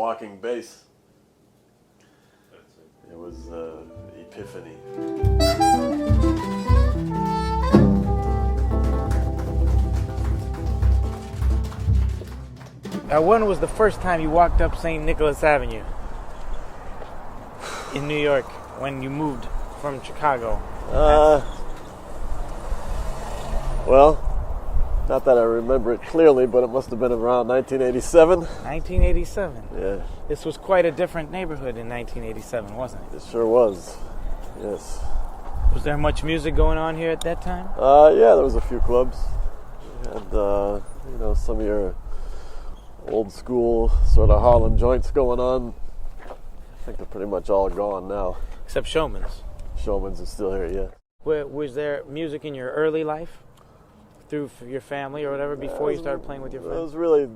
walking bass. It was epiphany. When was the first time you walked up St. Nicholas Avenue in New York when you moved from Chicago? Well, not that I remember it clearly, but it must have been around 1987. 1987. Yeah. This was quite a different neighborhood in 1987, wasn't it? It sure was. Yes. Was there much music going on here at that time? Yeah, there was a few clubs. And, some of your old school sort of Harlem joints going on. I think they're pretty much all gone now. Except Showman's. Showman's is still here, yeah. Was there music in your early life? Through your family or whatever before you started playing with your friends? It was really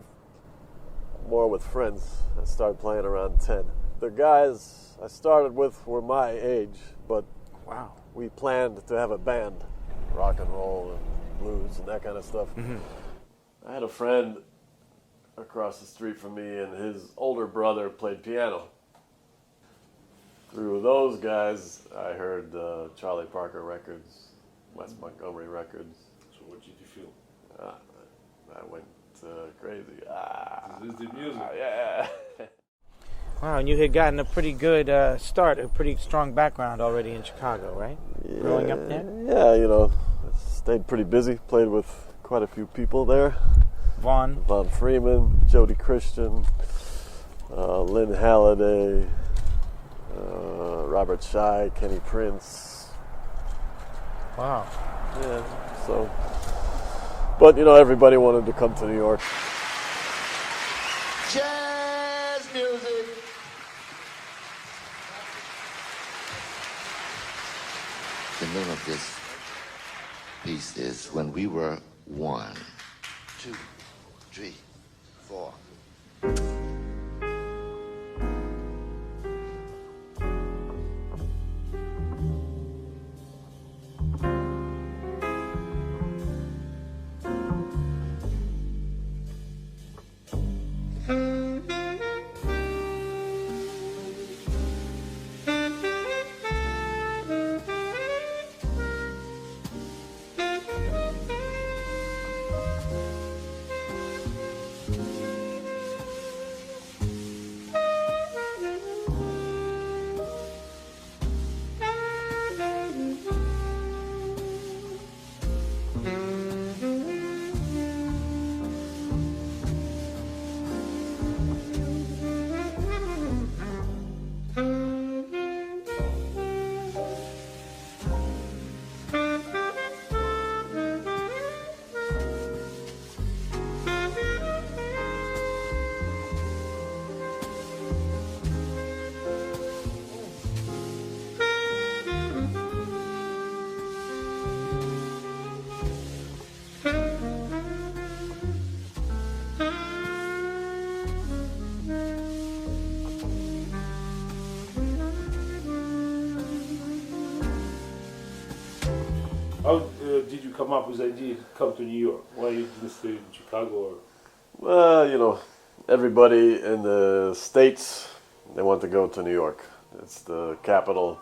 more with friends. I started playing around 10. The guys I started with were my age, but wow, we planned to have a band, rock and roll and blues and that kind of stuff. Mm-hmm. I had a friend across the street from me, and his older brother played piano. Through those guys, I heard Charlie Parker records, Wes Montgomery records. So what did you feel? I went crazy. This is the music. Yeah. Wow, and you had gotten a pretty good start, a pretty strong background already in Chicago, right? Yeah, growing up there? Yeah, I stayed pretty busy, played with quite a few people there. Vaughn Freeman, Jody Christian, Lynn Halliday, Robert Shai, Kenny Prince. Wow. Yeah, so... But, everybody wanted to come to New York. Jazz music. The name of this piece is When We Were One. 2, 3, 4. How did you come up with the idea to come to New York? Why you didn't stay in Chicago? Or? Well, everybody in the States, they want to go to New York. It's the capital.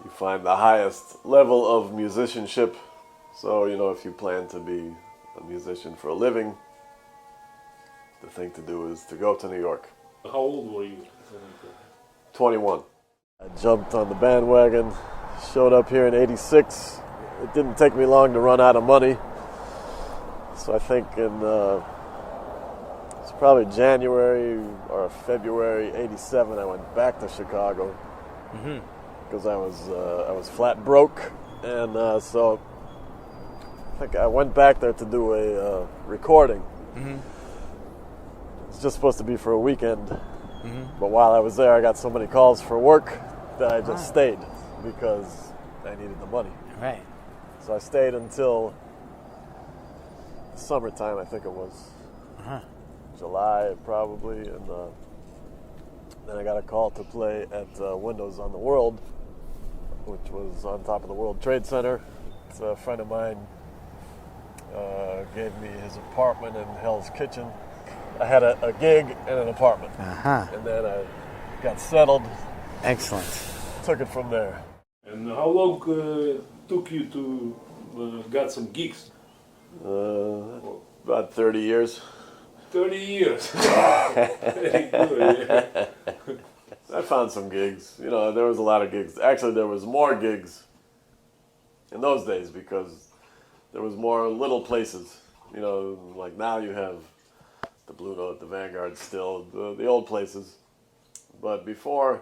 You find the highest level of musicianship. So, if you plan to be a musician for a living, the thing to do is to go to New York. How old were you? 21. I jumped on the bandwagon, showed up here in '86. It didn't take me long to run out of money. So I think it's probably January or February '87 I went back to Chicago because I was flat broke, and so I think I went back there to do a recording. Mm-hmm. It's just supposed to be for a weekend, but while I was there I got so many calls for work that I just stayed because I needed the money. Right. So I stayed until summertime, I think it was. July, probably. And then I got a call to play at Windows on the World, which was on top of the World Trade Center. It's a friend of mine gave me his apartment in Hell's Kitchen. I had a gig and an apartment. And then I got settled. Excellent. Took it from there. And how long took you to get some gigs? About 30 years. 30 years. Very good, yeah. I found some gigs. You know, there was a lot of gigs. Actually, there was more gigs in those days because there was more little places. You know, like now you have the Blue Note, the Vanguard still, the old places. But before,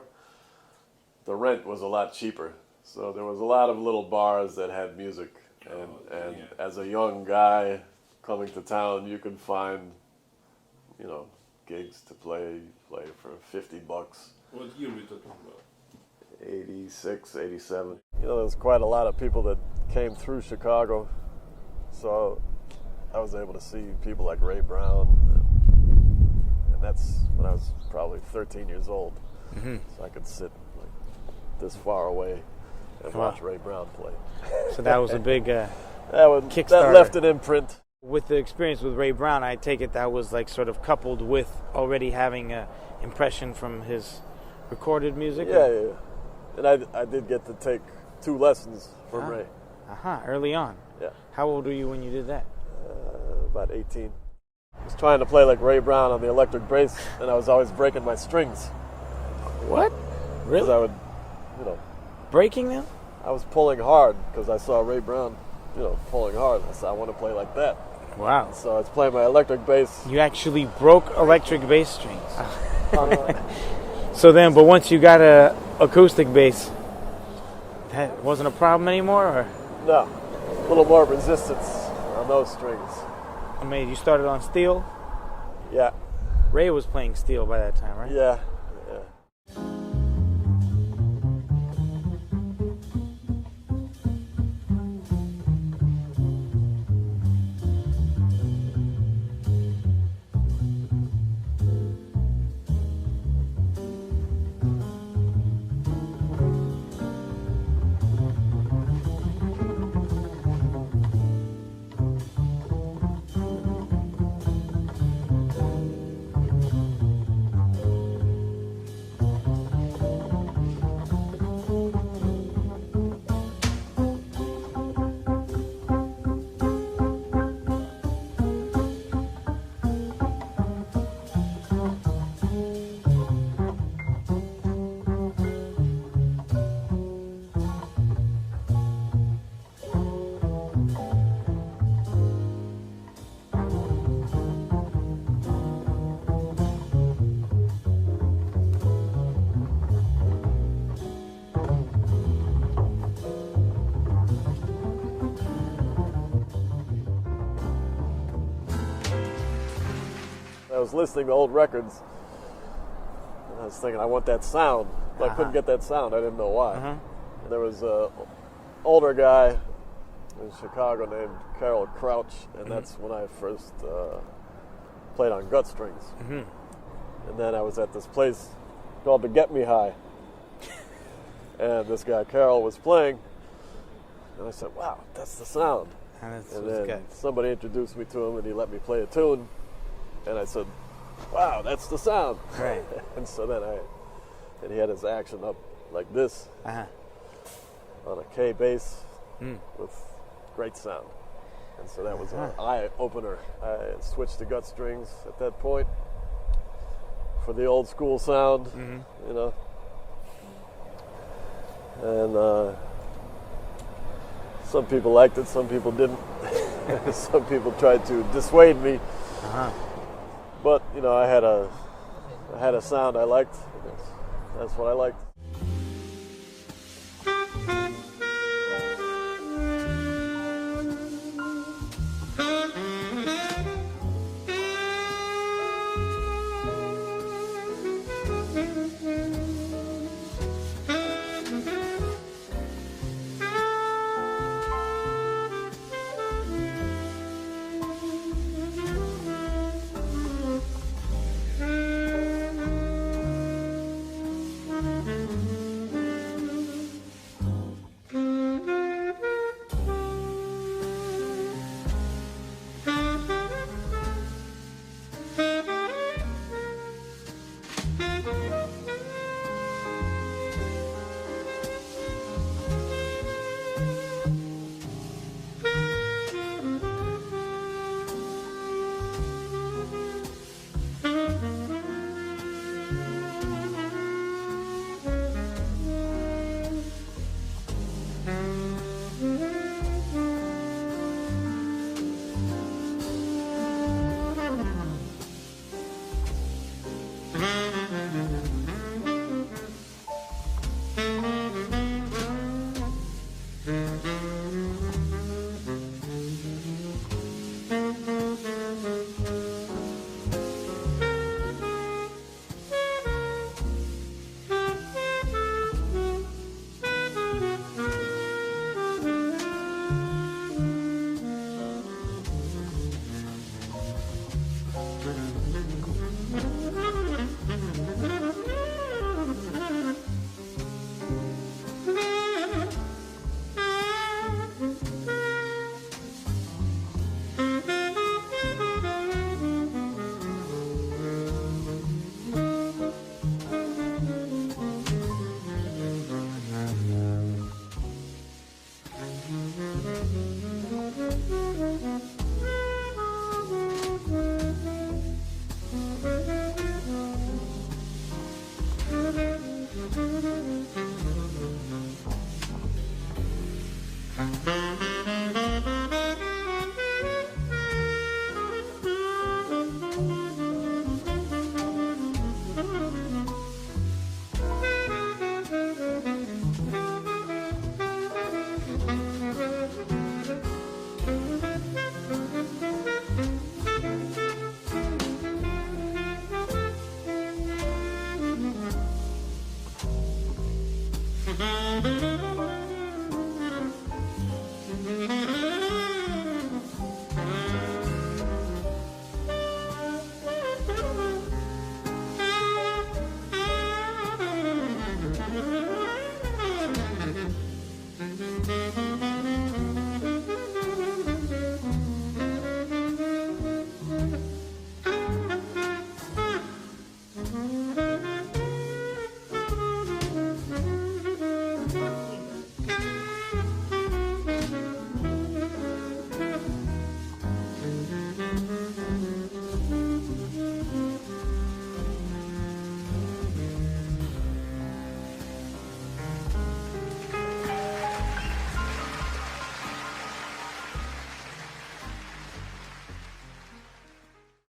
the rent was a lot cheaper. So there was a lot of little bars that had music. And as a young guy coming to town, you could find, you know, gigs to play for $50. What year are we talking about? 86, 87. You know, there's quite a lot of people that came through Chicago. So I was able to see people like Ray Brown. And that's when I was probably 13 years old. So I could sit like this far away and watch Ray Brown play. So that was a big Kickstarter. That left an imprint. With the experience with Ray Brown, I take it that was like sort of coupled with already having an impression from his recorded music? Yeah. And I did get to take 2 lessons from Ray. Early on. Yeah. How old were you when you did that? About 18. I was trying to play like Ray Brown on the electric bass, and I was always breaking my strings. What? Because Really? I would, you know, Breaking them? I was pulling hard because I saw Ray Brown, you know, pulling hard. I said, I want to play like that. Wow. So I was playing my electric bass. You actually broke electric bass strings. So then, but once you got a acoustic bass, that wasn't a problem anymore, or? No, a little more resistance on those strings. I mean, you started on steel. Yeah, Ray was playing steel by that time, right? yeah. I was listening to old records, and I was thinking, I want that sound. But I couldn't get that sound. I didn't know why. And there was an older guy in Chicago named Carol Crouch, and that's when I first played on gut strings. And then I was at this place called the Get Me High, and this guy Carol was playing, and I said, wow, that's the sound. And then somebody introduced me to him, and he let me play a tune. And I said, wow, that's the sound. Right. And so then and he had his action up like this on a K bass with great sound. And so that was an eye opener. I switched to gut strings at that point for the old school sound, you know. And some people liked it, some people didn't. Some people tried to dissuade me. But you know, I had a sound I liked. That's what I liked.